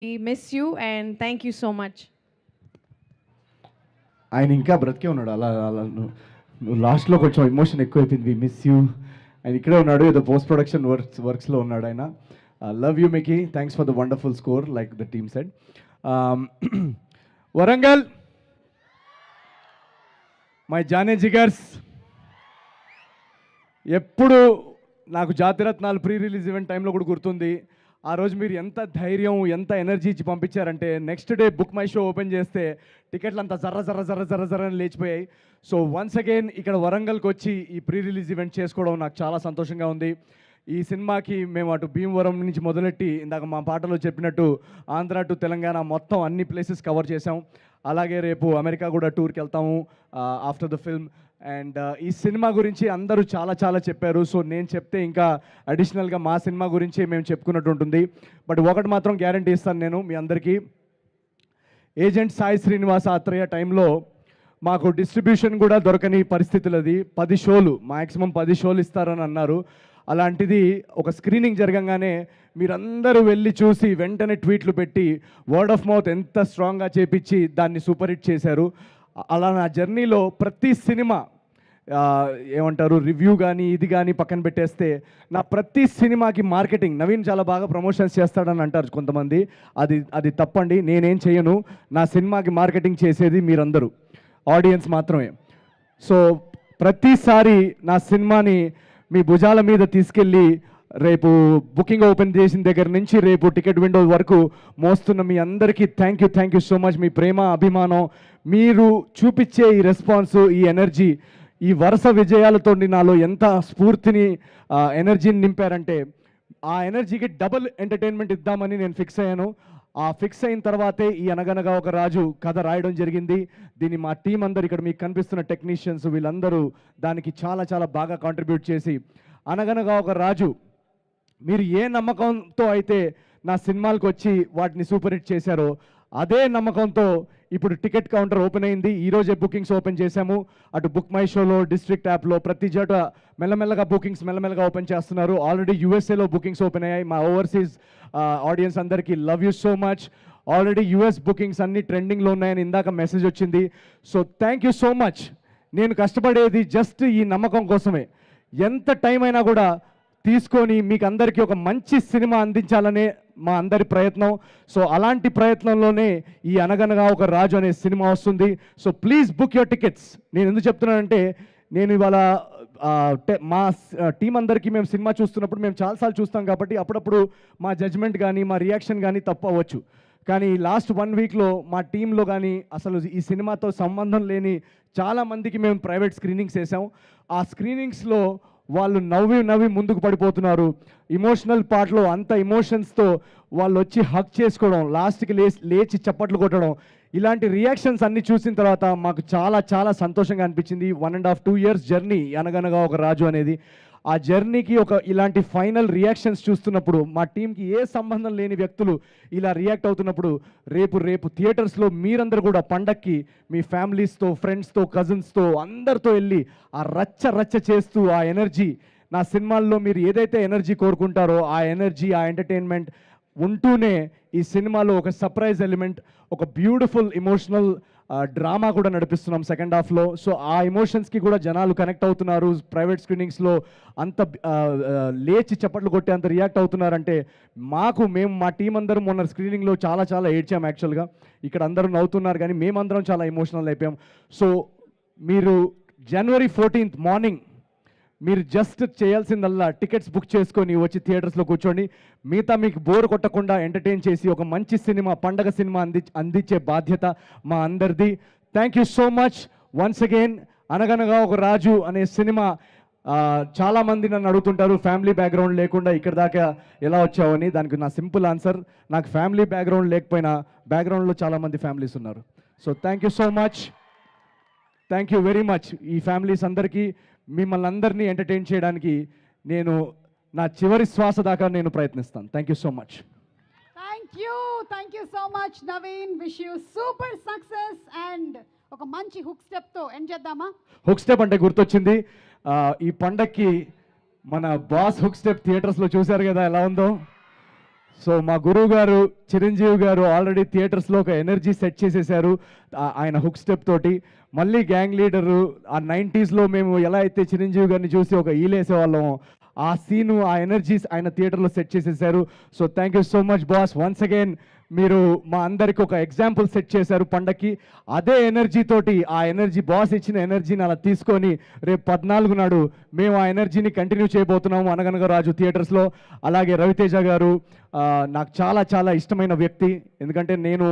We miss you and thank you so much. ఆయన ఇంకా బ్రతికే ఉన్నాడు. అలా అలా నువ్వు లాస్ట్లో కొంచెం ఎమోషన్ ఎక్కువైపోయింది. We miss you. ఆయన ఇక్కడే ఉన్నాడు, ఏదో పోస్ట్ ప్రొడక్షన్ వర్క్స్లో ఉన్నాడు ఆయన. Love you Mickey, thanks for the wonderful score like the team said. Warangal, my జానే జిగర్స్, ఎప్పుడు నాకు జాతిరత్నాలు ప్రీ రిలీజ్ ఈవెంట్ టైంలో కూడా గుర్తుంది. ఆ రోజు మీరు ఎంత ధైర్యం, ఎంత ఎనర్జీ ఇచ్చి పంపించారంటే next day book my show open చేస్తే టికెట్లు అంతా జర్ర జర్ర జర్ర జర్ర జర్ర అని లేచిపోయాయి. సో వన్స్ అగైన్ ఇక్కడ వరంగల్కి వచ్చి ఈ ప్రీ రిలీజ్ ఈవెంట్ చేసుకోవడం నాకు చాలా సంతోషంగా ఉంది. ఈ సినిమాకి మేము అటు భీమవరం నుంచి మొదలెట్టి ఇందాక మా పాటలో చెప్పినట్టు ఆంధ్ర టు తెలంగాణ మొత్తం అన్ని ప్లేసెస్ కవర్ చేసాం. అలాగే రేపు అమెరికా కూడా టూర్కి వెళ్తాము ఆఫ్టర్ ద ఫిల్మ్. అండ్ ఈ సినిమా గురించి అందరూ చాలా చాలా చెప్పారు. సో నేను చెప్తే ఇంకా అడిషనల్గా మా సినిమా గురించి మేము చెప్పుకున్నట్టు ఉంటుంది. బట్ ఒకటి మాత్రం గ్యారంటీ ఇస్తాను నేను మీ అందరికీ, ఏజెంట్ సాయి శ్రీనివాస ఆత్రేయ టైంలో మాకు డిస్ట్రిబ్యూషన్ కూడా దొరకని పరిస్థితులు. అది 10 షోలు, మ్యాక్సిమం 10 షోలు ఇస్తారని అన్నారు. అలాంటిది ఒక స్క్రీనింగ్ జరగంగానే మీరందరూ వెళ్ళి చూసి వెంటనే ట్వీట్లు పెట్టి వర్డ్ ఆఫ్ మౌత్ ఎంత స్ట్రాంగ్గా చేపించి దాన్ని సూపర్ హిట్ చేశారు. అలా నా జర్నీలో ప్రతి సినిమా ఏమంటారు రివ్యూ కానీ ఇది కానీ పక్కన పెట్టేస్తే నా ప్రతి సినిమాకి మార్కెటింగ్ నవీన్ చాలా బాగా ప్రమోషన్స్ చేస్తాడని అంటారు కొంతమంది. అది తప్పండి. నేనేం చేయను. నా సినిమాకి మార్కెటింగ్ చేసేది మీరందరూ, ఆడియన్స్ మాత్రమే. సో ప్రతిసారి నా సినిమాని మీ భుజాల మీద తీసుకెళ్ళి రేపు బుకింగ్ ఓపెన్ చేసిన దగ్గర నుంచి రేపు టికెట్ విండో వరకు మోస్తున్న మీ అందరికీ థ్యాంక్ యూ సో మచ్. మీ ప్రేమ, అభిమానం, మీరు చూపించే ఈ రెస్పాన్స్, ఈ ఎనర్జీ, ఈ వరుస విజయాలతో నాలో ఎంత స్ఫూర్తిని, ఎనర్జీని నింపారంటే ఆ ఎనర్జీకి డబుల్ ఎంటర్టైన్మెంట్ ఇద్దామని నేను ఫిక్స్ అయ్యాను. ఆ ఫిక్స్ అయిన తర్వాతే ఈ అనగనగా ఒక రాజు కథ రాయడం జరిగింది. దీన్ని మా టీం అందరు, ఇక్కడ మీకు కనిపిస్తున్న టెక్నీషియన్స్, వీళ్ళందరూ దానికి చాలా చాలా బాగా కాంట్రిబ్యూట్ చేసి అనగనగా ఒక రాజు మీరు ఏ నమ్మకంతో అయితే నా సినిమాలకు వచ్చి వాటిని సూపర్ హిట్ చేశారో అదే నమ్మకంతో ఇప్పుడు టికెట్ కౌంటర్ ఓపెన్ అయింది. ఈరోజే బుకింగ్స్ ఓపెన్ చేశాము. అటు బుక్ మై షోలో, డిస్ట్రిక్ట్ యాప్లో ప్రతి చోట మెల్లమెల్లగా బుకింగ్స్ మెల్లమెల్లగా ఓపెన్ చేస్తున్నారు. ఆల్రెడీ యూఎస్ఏలో బుకింగ్స్ ఓపెన్ అయ్యాయి. మా ఓవర్సీస్ ఆడియన్స్ అందరికీ love you so much. Already US bookings అన్ని ట్రెండింగ్లో ఉన్నాయని ఇందాక మెసేజ్ వచ్చింది. So thank you so much. నేను కష్టపడేది జస్ట్ ఈ నమ్మకం కోసమే. ఎంత టైం అయినా కూడా తీసుకొని మీకు అందరికీ ఒక మంచి సినిమా అందించాలనే మా అందరి ప్రయత్నం. సో అలాంటి ప్రయత్నంలోనే ఈ అనగనగా ఒక రాజు అనే సినిమా వస్తుంది. So please book your tickets. నేను ఎందుకు చెప్తున్నానంటే నేను ఇవాళ మా టీం అందరికీ మేము సినిమా చూస్తున్నప్పుడు మేము చాలాసార్లు చూస్తాం కాబట్టి అప్పుడప్పుడు మా జడ్జ్మెంట్ కానీ మా రియాక్షన్ కానీ తప్పు అవ్వచ్చు. కానీ లాస్ట్ 1 వీక్లో మా టీంలో కానీ అసలు ఈ సినిమాతో సంబంధం లేని చాలామందికి మేము ప్రైవేట్ స్క్రీనింగ్స్ వేసాం. ఆ స్క్రీనింగ్స్లో వాళ్ళు నవ్వి ముందుకు పడిపోతున్నారు. ఇమోషనల్ పార్ట్లో అంత ఎమోషన్స్తో వాళ్ళు వచ్చి హక్ చేసుకోవడం, లాస్ట్కి లేచి చప్పట్లు కొట్టడం, ఇలాంటి రియాక్షన్స్ అన్నీ చూసిన తర్వాత మాకు చాలా చాలా సంతోషంగా అనిపించింది. 1.5-2 years జర్నీ అనగనగా ఒక రాజు అనేది. ఆ జర్నీకి ఇలాంటి ఫైనల్ రియాక్షన్స్ చూస్తున్నప్పుడు మా టీంకి ఏ సంబంధం లేని వ్యక్తులు ఇలా రియాక్ట్ అవుతున్నప్పుడు రేపు థియేటర్స్లో మీరందరూ కూడా పండక్కి మీ ఫ్యామిలీస్తో, ఫ్రెండ్స్తో, కజిన్స్తో అందరితో వెళ్ళి ఆ రచ్చ చేస్తూ ఆ ఎనర్జీ, నా సినిమాల్లో మీరు ఏదైతే ఎనర్జీ కోరుకుంటారో ఆ ఎనర్జీ, ఆ ఎంటర్టైన్మెంట్ ఉంటూనే ఈ సినిమాలో ఒక సర్ప్రైజ్ ఎలిమెంట్, ఒక బ్యూటిఫుల్ ఎమోషనల్ డ్రామా కూడా నడిపిస్తున్నాం సెకండ్ హాఫ్లో. సో ఆ ఎమోషన్స్కి కూడా జనాలు కనెక్ట్ అవుతున్నారు. ప్రైవేట్ స్క్రీనింగ్స్లో అంత లేచి చప్పట్లు కొట్టే అంత రియాక్ట్ అవుతున్నారంటే మేము మా టీం అందరం మొన్న స్క్రీనింగ్లో చాలా చాలా ఏడ్చాం. యాక్చువల్గా ఇక్కడ అందరూ నవ్వుతున్నారు కానీ మేమందరం చాలా ఎమోషనల్ అయిపోయాం. సో మీరు January 14th మార్నింగ్ మీరు జస్ట్ చేయాల్సిందల్లా టికెట్స్ బుక్ చేసుకొని వచ్చి థియేటర్స్లో కూర్చోండి. మిగతా మీకు బోర్ కొట్టకుండా ఎంటర్టైన్ చేసి ఒక మంచి సినిమా, పండగ సినిమా అందించే బాధ్యత మా అందరిది. Thank you so much once again. అనగనగా ఒక రాజు అనే సినిమా చాలామంది నన్ను అడుగుతుంటారు ఫ్యామిలీ బ్యాక్గ్రౌండ్ లేకుండా ఇక్కడ దాకా ఎలా వచ్చావని. దానికి నా సింపుల్ ఆన్సర్, నాకు ఫ్యామిలీ బ్యాక్గ్రౌండ్ లేకపోయినా బ్యాక్గ్రౌండ్లో చాలామంది ఫ్యామిలీస్ ఉన్నారు. So thank you so much, thank you very much. ఈ ఫ్యామిలీస్ అందరికీ మిమ్మల్ని అందరినీ ఎంటర్టైన్ చేయడానికి నేను నా చివరి శ్వాస దాకా నేను ప్రయత్నిస్తాను. Thank you so much. Thank you so much Naveen. Wish you super success. And ఒక మంచి హుక్ స్టెప్తో ఎండ్ చేద్దామా? హుక్ స్టెప్ అంటే గుర్తొచ్చింది, ఈ పండక్కి మన బాస్ హుక్ స్టెప్ థియేటర్స్లో చూశారు కదా ఎలా ఉందో. సో మా గురువు గారు చిరంజీవి గారు ఆల్రెడీ థియేటర్స్లో ఒక ఎనర్జీ సెట్ చేసేసారు ఆయన హుక్ స్టెప్ తోటి. మళ్ళీ గ్యాంగ్ లీడరు ఆ 90స్లో మేము ఎలా అయితే చిరంజీవి గారిని చూసి ఒక ఈలేసేవాళ్ళం, ఆ సీను ఆ ఎనర్జీస్ ఆయన థియేటర్లో సెట్ చేసేసారు. So thank you so much boss, once again మీరు మా అందరికి ఒక ఎగ్జాంపుల్ సెట్ చేశారు పండక్కి. అదే ఎనర్జీ తోటి, ఆ ఎనర్జీ బాస్ ఇచ్చిన ఎనర్జీని అలా తీసుకొని రేపు 14 నాడు మేము ఆ ఎనర్జీని కంటిన్యూ చేయబోతున్నాము అనగనగా రాజు థియేటర్స్లో. అలాగే రవితేజ గారు నాకు చాలా చాలా ఇష్టమైన వ్యక్తి, ఎందుకంటే నేను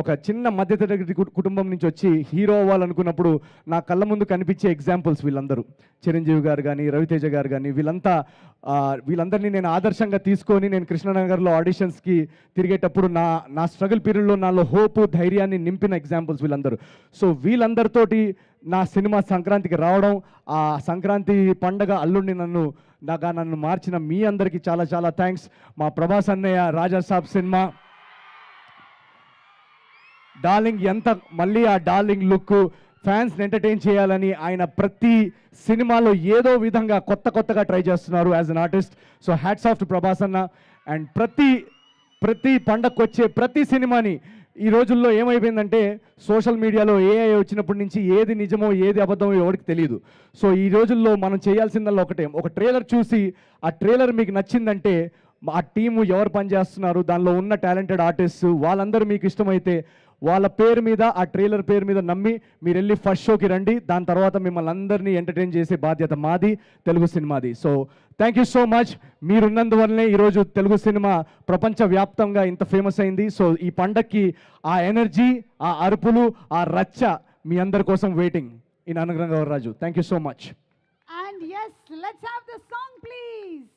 ఒక చిన్న మధ్యతరగతి కుటుంబం నుంచి వచ్చి హీరో అవ్వాలనుకున్నప్పుడు నా కళ్ళ ముందు కనిపించే ఎగ్జాంపుల్స్ వీళ్ళందరూ. చిరంజీవి గారు కానీ, రవితేజ గారు కానీ, వీళ్ళందరినీ నేను ఆదర్శంగా తీసుకొని నేను కృష్ణనగర్లో ఆడిషన్స్కి తిరిగేటప్పుడు నా స్ట్రగుల్ పీరియడ్లో నాలో హోపు, ధైర్యాన్ని నింపిన ఎగ్జాంపుల్స్ వీళ్ళందరూ. సో వీళ్ళందరితోటి నా సినిమా సంక్రాంతికి రావడం, ఆ సంక్రాంతి పండగ అల్లుడిని నన్ను మార్చిన మీ అందరికీ చాలా చాలా థ్యాంక్స్. మా ప్రభాస్ అన్నయ్య రాజా సాబ్ సినిమా డార్లింగ్, మళ్ళీ ఆ డార్లింగ్ లుక్ ఫ్యాన్స్ని ఎంటర్టైన్ చేయాలని ఆయన ప్రతి సినిమాలో ఏదో విధంగా కొత్తగా ట్రై చేస్తున్నారు as an artist. So hats off to Prabhas అన్న. అండ్ ప్రతి పండగకు వచ్చే ప్రతి సినిమాని ఈ రోజుల్లో ఏమైపోయిందంటే సోషల్ మీడియాలో ఏఐ వచ్చినప్పటి నుంచి ఏది నిజమో ఏది అబద్ధమో ఎవరికి తెలియదు. సో ఈ రోజుల్లో మనం చేయాల్సిందల్లా ఒకటే, ఒక ట్రైలర్ చూసి ఆ ట్రైలర్ మీకు నచ్చిందంటే ఆ టీము ఎవరు పనిచేస్తున్నారు, దానిలో ఉన్న టాలెంటెడ్ ఆర్టిస్ట్ వాళ్ళందరూ మీకు ఇష్టమైతే వాళ్ళ పేరు మీద, ఆ ట్రైలర్ పేరు మీద నమ్మి మీరు వెళ్ళి ఫస్ట్ షోకి రండి. దాని తర్వాత మిమ్మల్ని అందరినీ ఎంటర్టైన్ చేసే బాధ్యత మాది, తెలుగు సినిమాది. So thank you so much. మీరున్నందువల్లనే ఈరోజు తెలుగు సినిమా ప్రపంచవ్యాప్తంగా ఇంత ఫేమస్ అయింది. సో ఈ పండక్కి ఆ ఎనర్జీ, ఆ అరుపులు, ఆ రచ్చ మీ అందరి కోసం waiting in Anugraham Raju. Thank you so much. And yes, let's have the song, please.